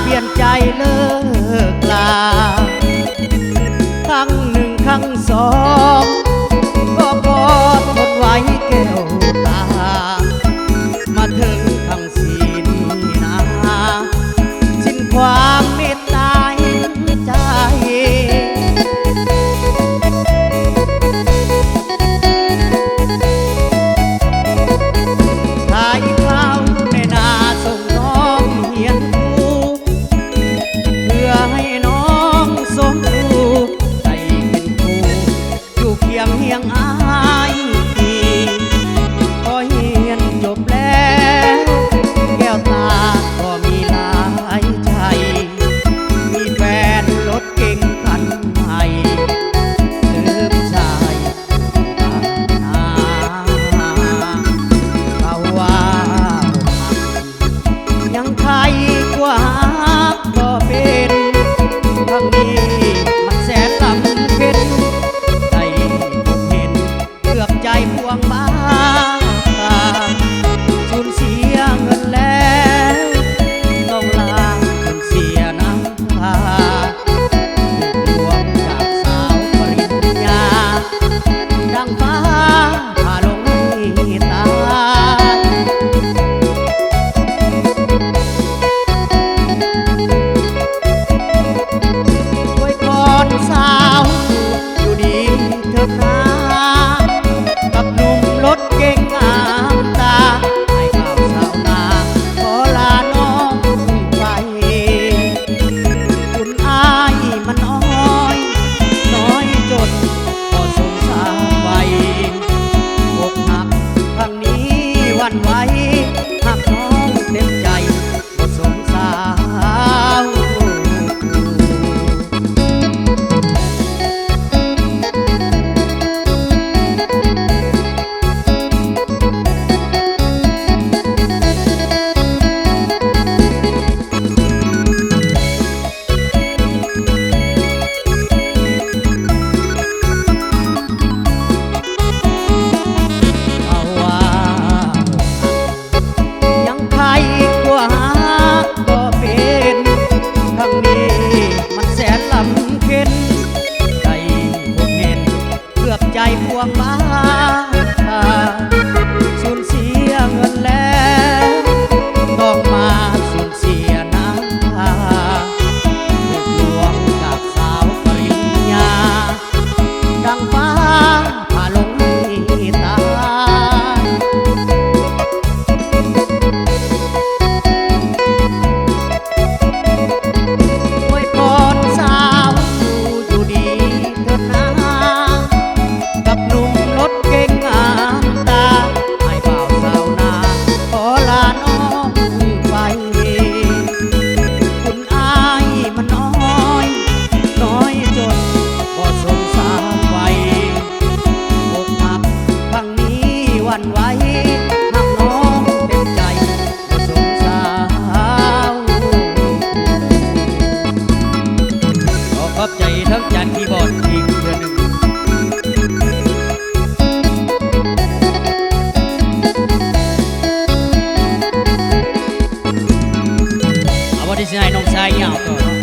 ลี่ยนใจเลิกลาครั้งหนึ่งครั้งสองก็พอทนไว้แก้วตามาถึงครั้งสี่นี่นะสิ้นความเมตตาเห็นใจขายข้าวในนาส่งน้องเฮียนครูเพื่อให้น้องสมรู้ได้เป็นครูอยู่เคียงเฮียงอายพอเฮียนจบแล้วแก้วตาก็มีหลายใจมีแฟนรถเก่งคันใหม่ลืมชายเขาว่ายังใครกว่าก็เป็นครั้งนี้มันแสนลำเค็ญได้พบเห็นเกือบใจพวงมาสูญเสียเงินแล้วต้องลาจนเสียน้ำตาลวงจากสาวปริญญาดังฟ้าผ่าลงให้ตาย อวยพรสาวอยู่ดีเถิดนากับหนุ่มรถเก่งงามตาให้ข่าวสาวนาขอลาน้องไปคุณอายมันน้อยจนพอสงสารไว้อกหักครั้งนี้หวันไหวหักน้องเต็มใจบ่สงสาร เอาว่ายังใครกว่าก็เป็นครั้งนี้มันแสนลำเค็ญใจพบเห็นเกือบใจพวงมาสูญเสียเงินแล้วต้องมาสูญเสียน้ำตาเด็กหลวงจากสาวปริญญาดังฟ้าผ่าลงให้ตาย อวยพรสาวอยู่ดีเถิดนากับหนุ่มรถเก่งงามตาให้บ่าวสาวนาขอลาน้องไปคุณอายมันน้อยจนก็สงสารไว้อกหักครั้งนี้หวั่นไหวหักน้องเต็มใจก็สงสาร ขอขอบใจทั้งจานคีย์บอร์ดอีกเดือนหนึ่งเอาวันที่สิให้น้องชายยาวต่อเนาะ